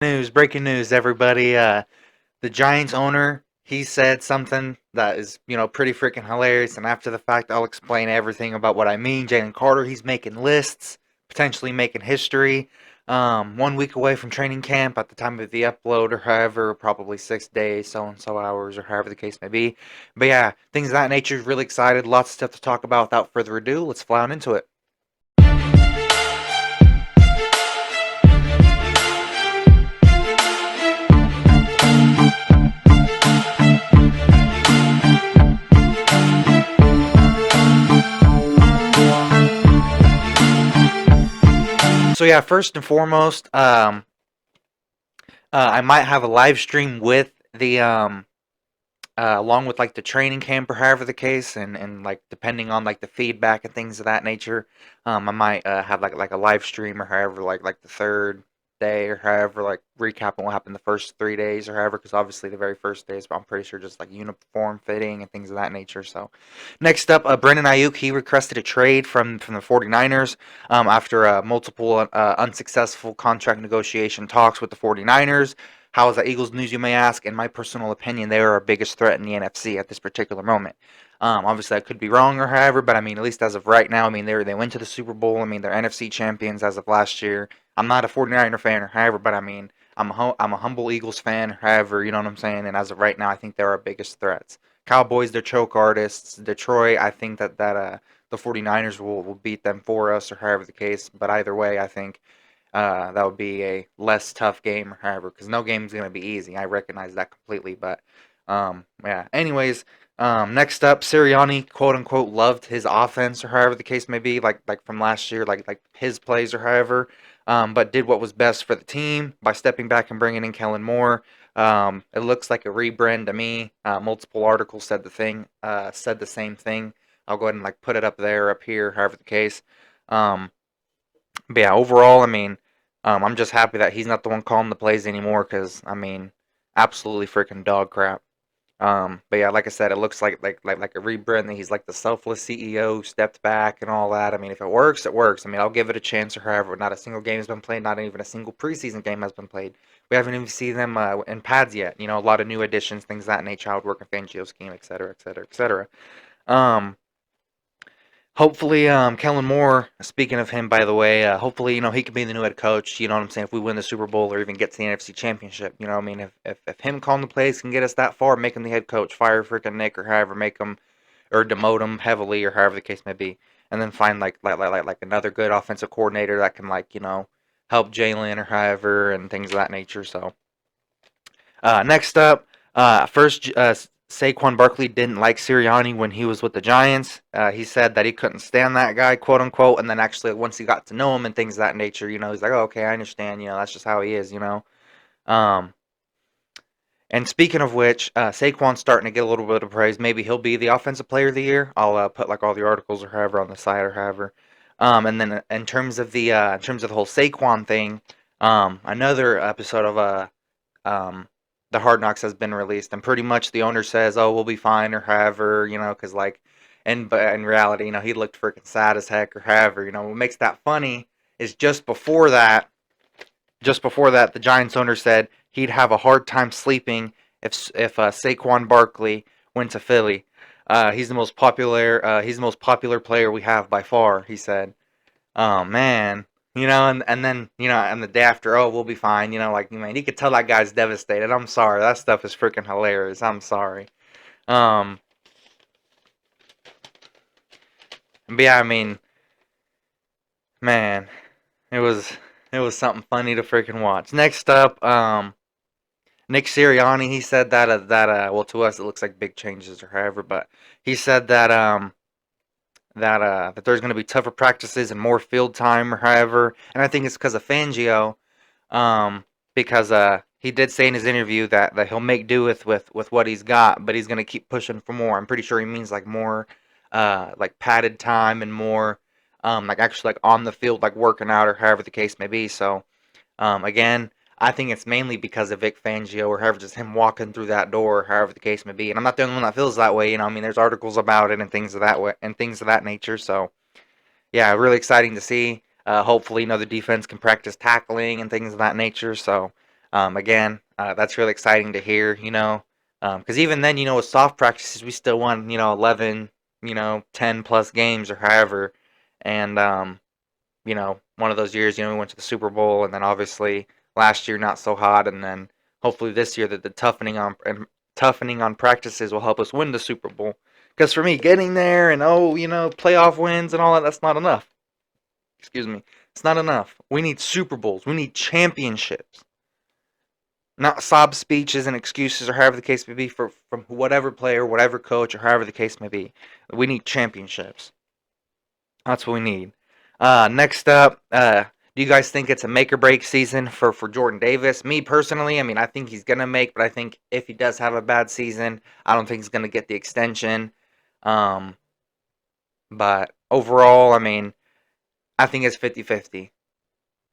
Breaking news, everybody. The Giants owner, he said something that is, pretty freaking hilarious. And after the fact, I'll explain everything about what I mean. Jalen Carter, he's making lists, potentially making history. 1 week away from training camp at the time of the upload, or however, probably 6 days, so and so hours, or however the case may be. But yeah, things of that nature. Really excited. Lots of stuff to talk about. Without further ado, let's fly on into it. So yeah, first and foremost, I might have a live stream with the along with like the training camp or however the case, and like depending on like the feedback and things of that nature, I might have like a live stream or however like the third day or however like recapping what happened the first 3 days or however, because obviously the very first days, but I'm pretty sure just like uniform fitting and things of that nature. So next up, Brandon Ayuk, he requested a trade from the 49ers after multiple unsuccessful contract negotiation talks with the 49ers. How is that Eagles news, you may ask? In my personal opinion, they are our biggest threat in the NFC at this particular moment. Obviously, I could be wrong or however, but I mean, at least as of right now, I mean, they went to the Super Bowl. I mean, they're NFC champions as of last year. I'm not a 49er fan or however, but I mean, I'm a humble Eagles fan or however, you know what I'm saying? And as of right now, I think they're our biggest threats. Cowboys, they're choke artists. Detroit, I think that the 49ers will beat them for us or however the case. But either way, I think that would be a less tough game, however, because no game's going to be easy. I recognize that completely. But yeah. Anyways, next up, Sirianni, quote unquote, loved his offense or however the case may be, like from last year, like his plays or however. But did what was best for the team by stepping back and bringing in Kellen Moore. It looks like a rebrand to me. Multiple articles said the same thing. I'll go ahead and like put it up there, up here, however the case. Um, but yeah, overall, I mean, I'm just happy that he's not the one calling the plays anymore. Because I mean, absolutely freaking dog crap. But yeah, like I said, it looks like a rebrand. He's like the selfless CEO who stepped back and all that. I mean, if it works, it works. I mean, I'll give it a chance. Or however, not a single game has been played. Not even a single preseason game has been played. We haven't even seen them in pads yet. A lot of new additions, things of that nature, would work in Fangio scheme, etc., etc., etc. Um, Hopefully, Kellen Moore. Speaking of him, by the way, hopefully, he can be the new head coach. You know what I'm saying? If we win the Super Bowl or even get to the NFC Championship, you know what I mean? If him calling the plays can get us that far, make him the head coach, fire freaking Nick or however, make him or demote him heavily or however the case may be, and then find like another good offensive coordinator that can help Jalen or however and things of that nature. So next up, first, Saquon Barkley didn't like Sirianni when he was with the Giants. He said that he couldn't stand that guy, quote unquote. And then actually, once he got to know him and things of that nature, he's like, oh, okay, I understand. That's just how he is. Um, and speaking of which, Saquon's starting to get a little bit of praise. Maybe he'll be the offensive player of the year. I'll put like all the articles or however on the side or however. And then in terms of the whole Saquon thing, another episode of um, the Hard Knocks has been released, and pretty much the owner says, "Oh, we'll be fine," or however, because but in reality, he looked freaking sad as heck, or however, what makes that funny is just before that, the Giants owner said he'd have a hard time sleeping if Saquon Barkley went to Philly. He's the most popular. He's the most popular player we have by far. He said. Oh man. And then, and the day after, oh, we'll be fine. Like, man, you could tell that guy's devastated. I'm sorry. That stuff is freaking hilarious. I'm sorry. Um, but yeah, I mean, man, it was it was something funny to freaking watch. Next up, Nick Sirianni, he said well, to us it looks like big changes or however, but he said that there's going to be tougher practices and more field time or however, and I think it's because of Fangio. Because he did say in his interview that he'll make do with what he's got, but he's gonna keep pushing for more. I'm pretty sure he means like more, like padded time and more, like actually like on the field, like working out or however the case may be. So, again, I think it's mainly because of Vic Fangio or however, just him walking through that door, however the case may be. And I'm not the only one that feels that way. I mean, there's articles about it and things of that way and things of that nature. So, yeah, really exciting to see. Hopefully, the defense can practice tackling and things of that nature. So, Again, that's really exciting to hear, because even then, with soft practices, we still won, 11, 10 plus games or however. And, one of those years, we went to the Super Bowl, and then obviously last year not so hot, and then hopefully this year that the toughening on practices will help us win the Super Bowl. Because for me, getting there and playoff wins and all that, that's not enough. Excuse me, it's not enough. We need Super Bowls. We need championships, not sob speeches and excuses or however the case may be from whatever player, whatever coach, or however the case may be. We need championships. That's what we need. Next up, do you guys think it's a make or break season for Jordan Davis? Me personally, I mean, I think he's gonna make, but I think if he does have a bad season, I don't think he's gonna get the extension. Um, but overall, I mean, I think it's 50-50.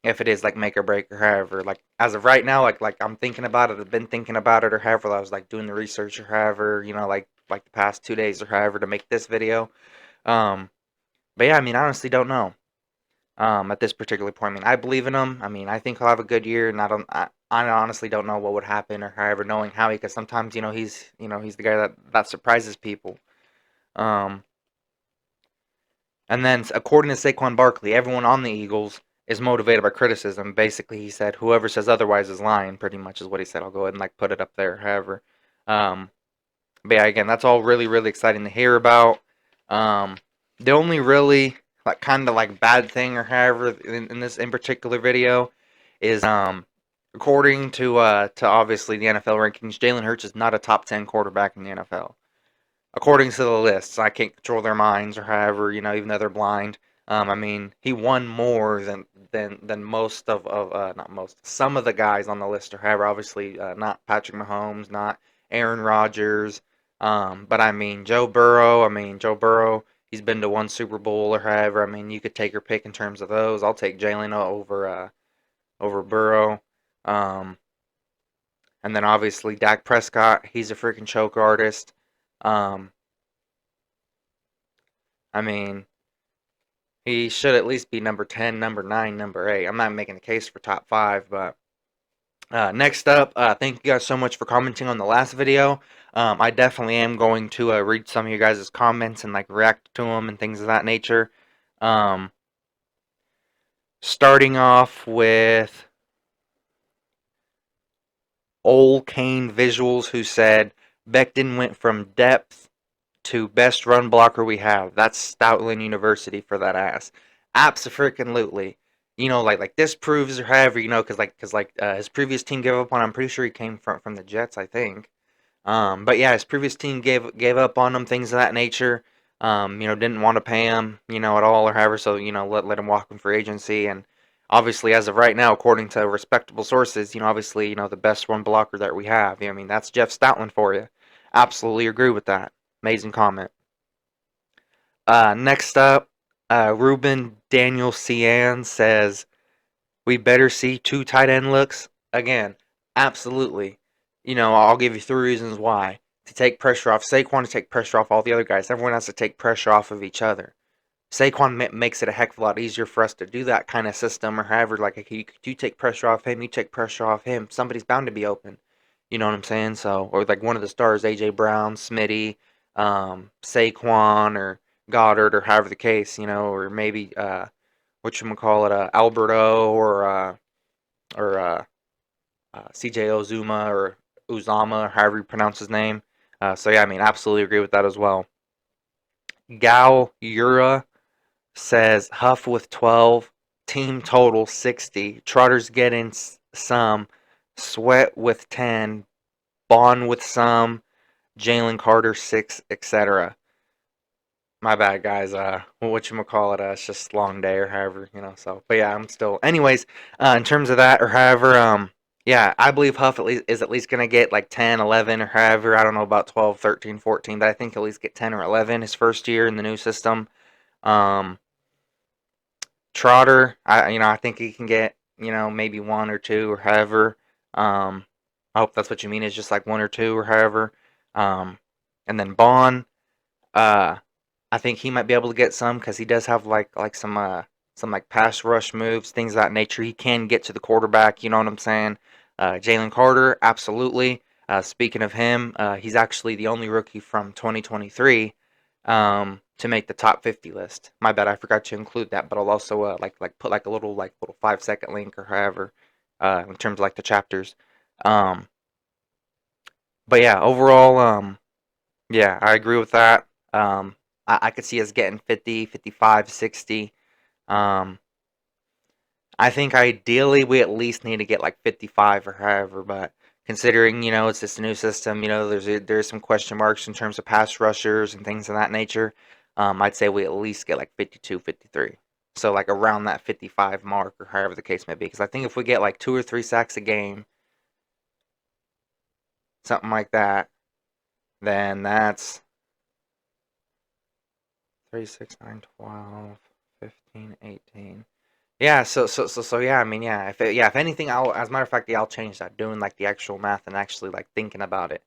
If it is like make or break or however, like as of right now, like I'm thinking about it, I've been thinking about it or however, I was like doing the research or however, like the past 2 days or however to make this video. Um, but yeah, I mean, I honestly don't know. At this particular point, I mean, I believe in him. I mean, I think he'll have a good year, and I honestly don't know what would happen or however, knowing Howie, because sometimes he's the guy that surprises people. Um, and then according to Saquon Barkley, everyone on the Eagles is motivated by criticism. Basically, he said whoever says otherwise is lying. Pretty much is what he said. I'll go ahead and like put it up there. However, um, but yeah, again, that's all really really exciting to hear about. The only really like kind of like bad thing or however in this in particular video is according to obviously the NFL rankings, Jalen Hurts is not a top 10 quarterback in the NFL according to the lists. I can't control their minds or however, even though they're blind. I mean, he won more than most of not most, some of the guys on the list or however. Obviously, not Patrick Mahomes, not Aaron Rodgers. But I mean, Joe Burrow. I mean, Joe Burrow. He's been to one Super Bowl or however. I mean, you could take your pick in terms of those. I'll take Jalen over Burrow. Um, and then obviously Dak Prescott. He's a freaking choke artist. Um, I mean, he should at least be number 10, number 9, number 8. I'm not making the case for top 5, but next up, thank you guys so much for commenting on the last video. I definitely am going to read some of you guys' comments and like react to them and things of that nature. Starting off with Old Kane Visuals, who said Becton went from depth to best run blocker we have. That's Stoutland University for that ass. Abso-freaking-lutely. Like this proves or however, because his previous team gave up on him. I'm pretty sure he came from the Jets, I think. But yeah, his previous team gave up on him, things of that nature. Didn't want to pay him, at all or however. So let him walk in free agency. And obviously, as of right now, according to respectable sources, obviously, the best run blocker that we have. I mean, that's Jeff Stoutland for you. Absolutely agree with that. Amazing comment. Next up, Ruben Daniel Cian says, we better see 2 tight end looks. Again, absolutely. I'll give you 3 reasons why. To take pressure off Saquon, to take pressure off all the other guys. Everyone has to take pressure off of each other. Saquon makes it a heck of a lot easier for us to do that kind of system or however. Like, you take pressure off him, you take pressure off him. Somebody's bound to be open. You know what I'm saying? So, or like one of the stars, A.J. Brown, Smitty, Saquon, or Goddard, or however the case, or maybe, whatchamacallit, Alberto, or C.J. Ozuma, or Uzama, or however you pronounce his name. So yeah, I mean, absolutely agree with that as well. Gal Ura says Huff with 12, team total 60. Trotter's getting some, Sweat with 10, Bond with some, Jalen Carter 6, etc. My bad, guys. Whatchamacallit, it's just a long day or however, so. But yeah, I'm still. Anyways, in terms of that or however, yeah, I believe Huff is at least going to get like 10, 11 or however. I don't know about 12, 13, 14, but I think he'll at least get 10 or 11 his first year in the new system. Trotter, I think he can get, maybe 1 or 2 or however. I hope that's what you mean is just like 1 or 2 or however. And then Bond, I think he might be able to get some because he does have like some like pass rush moves, things of that nature. He can get to the quarterback, you know what I'm saying? Jalen Carter, absolutely. Speaking of him, he's actually the only rookie from 2023 to make the top 50 list. My bad, I forgot to include that, but I'll also like put like a little 5 second link or however in terms of like the chapters. Um, but yeah, overall, yeah, I agree with that. I could see us getting 50, 55, 60. Um, I think ideally we at least need to get like 55 or however, but considering, it's just a new system, there's some question marks in terms of pass rushers and things of that nature. I'd say we at least get like 52, 53. So like around that 55 mark or however the case may be. Because I think if we get like 2 or 3 sacks a game, something like that, then that's 3, 6, 9, 12, 15, 18. Yeah, so yeah, I mean, yeah, if anything, as a matter of fact, yeah, I'll change that. Doing like the actual math and actually like thinking about it.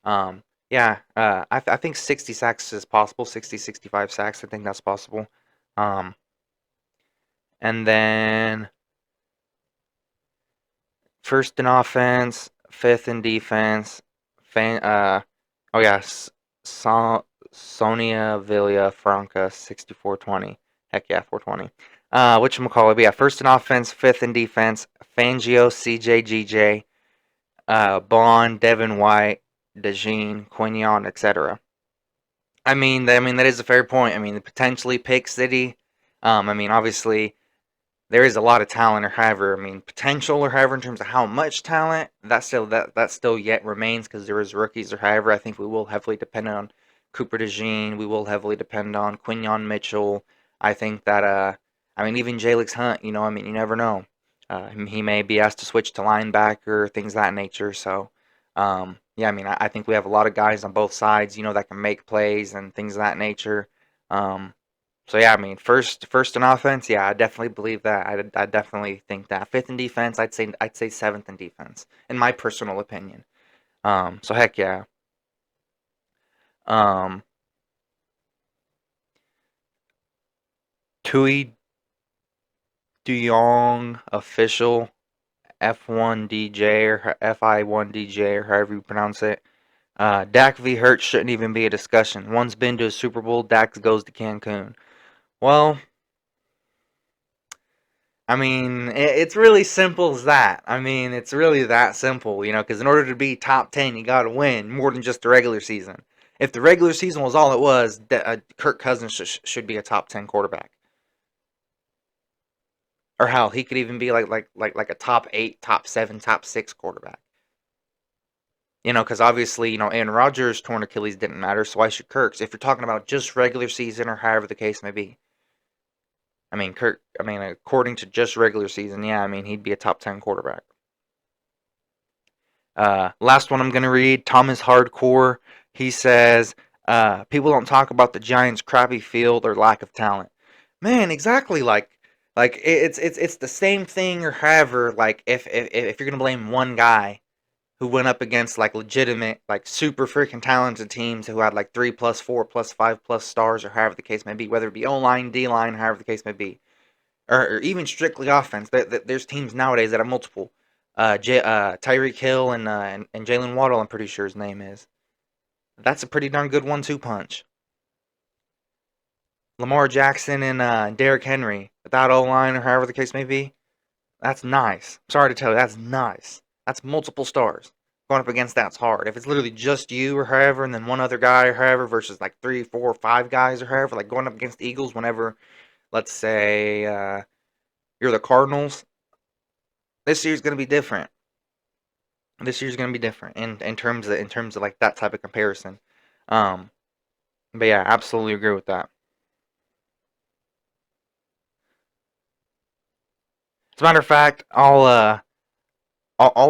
Um, yeah, I think 60 sacks is possible. 60, 65 sacks, I think that's possible. Um, and then first in offense, fifth in defense. Fan, oh yeah, Sonia Villa Franca 6420. Heck yeah, 420. Whatchamacallit, but yeah, first in offense, fifth in defense. Fangio, CJ, GJ, Bond, Devin White, DeJean, Quignon, etc. I mean that is a fair point. I mean, potentially pick City. I mean, obviously there is a lot of talent, or however, I mean, potential, or however, in terms of how much talent that still yet remains because there is rookies, or however. I think we will heavily depend on Cooper DeJean. We will heavily depend on Quignon Mitchell. I think that I mean, even Jalix Hunt. I mean, you never know. He may be asked to switch to linebacker, things of that nature. So, yeah, I mean, I think we have a lot of guys on both sides, that can make plays and things of that nature. Um, so yeah, I mean, first in offense, yeah, I definitely believe that. I definitely think that. Fifth in defense, I'd say seventh in defense, in my personal opinion. So heck yeah. Um, Tui Duyong official F1 DJ or FI1 DJ or however you pronounce it. Dak v. Hurts shouldn't even be a discussion. One's been to a Super Bowl. Dak goes to Cancun. Well, I mean, it's really simple as that. I mean, it's really that simple, because in order to be top 10, you got to win more than just the regular season. If the regular season was all it was, Kirk Cousins should be a top 10 quarterback. Or hell, he could even be like a top 8, top 7, top 6 quarterback. Because obviously, Aaron Rodgers' torn Achilles didn't matter, so why should Kirk's? If you're talking about just regular season or however the case may be. I mean, according to just regular season, yeah, I mean, he'd be a top 10 quarterback. Last one I'm going to read, Thomas Hardcore. He says, people don't talk about the Giants' crappy field or lack of talent. Man, exactly. Like it's the same thing, or however. Like if you're gonna blame one guy who went up against like legitimate, like super freaking talented teams who had like 3 plus 4 plus 5 plus stars, or however the case may be, whether it be O line, D line, however the case may be, or even strictly offense. There's teams nowadays that have multiple. Tyreek Hill and Jalen Waddle, I'm pretty sure his name is. That's a pretty darn good 1-2 punch. Lamar Jackson and Derrick Henry, without O line or however the case may be, that's nice. Sorry to tell you, that's nice. That's multiple stars. Going up against that's hard. If it's literally just you or however, and then one other guy or however, versus like 3, 4, 5 guys or however, like going up against the Eagles whenever, let's say, you're the Cardinals, this year's going to be different. This year's going to be different in terms of like that type of comparison. Um, but yeah, absolutely agree with that. As a matter of fact, I'll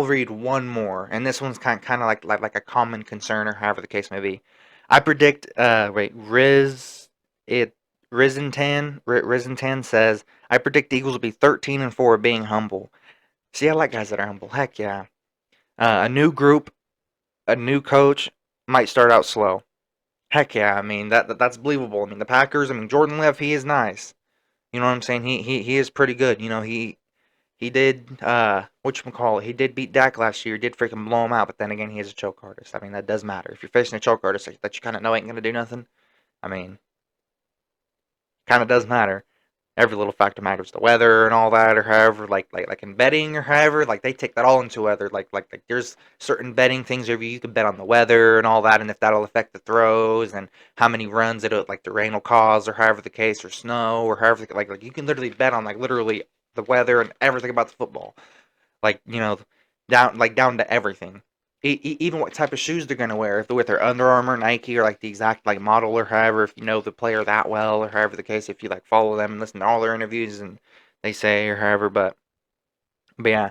read one more, and this one's kind of like a common concern or however the case may be. I predict. Wait, it Rizentan says I predict the Eagles will be 13-4, being humble. See, I like guys that are humble. Heck yeah. A new group, a new coach might start out slow. Heck yeah. I mean that's believable. I mean the Packers. I mean Jordan Love. He is nice. You know what I'm saying? He is pretty good. He did, whatchamacallit, he did beat Dak last year, did freaking blow him out, but then again, he is a choke artist. I mean, that does matter. If you're facing a choke artist that you kind of know ain't going to do nothing, I mean, kind of does matter. Every little factor matters. The weather and all that, or however, like in betting or however, like they take that all into weather. Like there's certain betting things where you can bet on the weather and all that, and if that'll affect the throws and how many runs it'll like the rain will cause or however the case, or snow or however, like you can literally bet on like literally the weather and everything about the football. Like, down to everything. Even what type of shoes they're gonna wear, if they're with their Under Armour, Nike, or like the exact like model or however, if you know the player that well or however the case, if you like follow them and listen to all their interviews and they say or however, but yeah.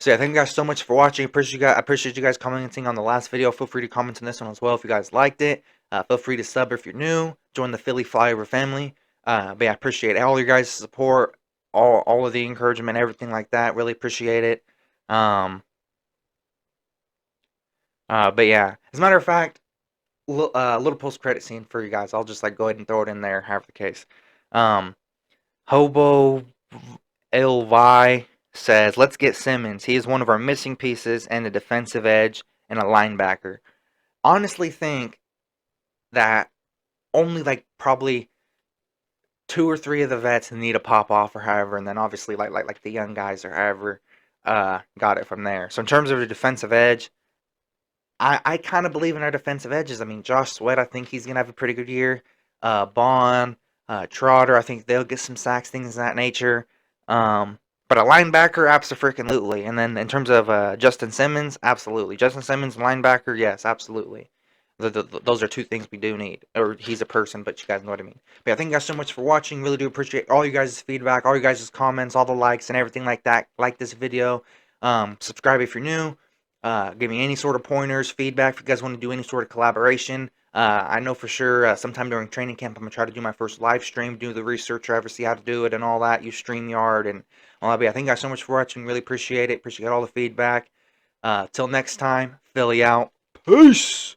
So yeah, thank you guys so much for watching. I appreciate you guys commenting on the last video. Feel free to comment on this one as well if you guys liked it. Feel free to sub if you're new. Join the Philly Flyover family. But yeah, I appreciate all your guys' support, all of the encouragement, everything like that. Really appreciate it. Um, but yeah, as a matter of fact, little post credit scene for you guys. I'll just like go ahead and throw it in there, however the case. Um, Hobo Ilvi says, "Let's get Simmons. He is one of our missing pieces and a defensive edge and a linebacker." Honestly, think that only like probably two or three of the vets need to pop off or however, and then obviously like the young guys or however got it from there. So in terms of the defensive edge, I kind of believe in our defensive edges. I mean, Josh Sweat, I think he's gonna have a pretty good year. Bond, Trotter, I think they'll get some sacks, things of that nature. Um, but a linebacker, absolutely. And then in terms of Justin Simmons, absolutely. Justin Simmons, linebacker, yes, absolutely. Those are two things we do need. Or he's a person, but you guys know what I mean. But yeah, thank you guys so much for watching. Really do appreciate all you guys' feedback, all you guys' comments, all the likes and everything like that. Like this video. Subscribe if you're new. Give me any sort of pointers, feedback if you guys want to do any sort of collaboration. I know for sure sometime during training camp I'm going to try to do my first live stream, do the research, or ever see how to do it and all that, use StreamYard and all that. But yeah, thank you guys so much for watching. Really appreciate it. Appreciate all the feedback. Till next time, Philly out. Peace!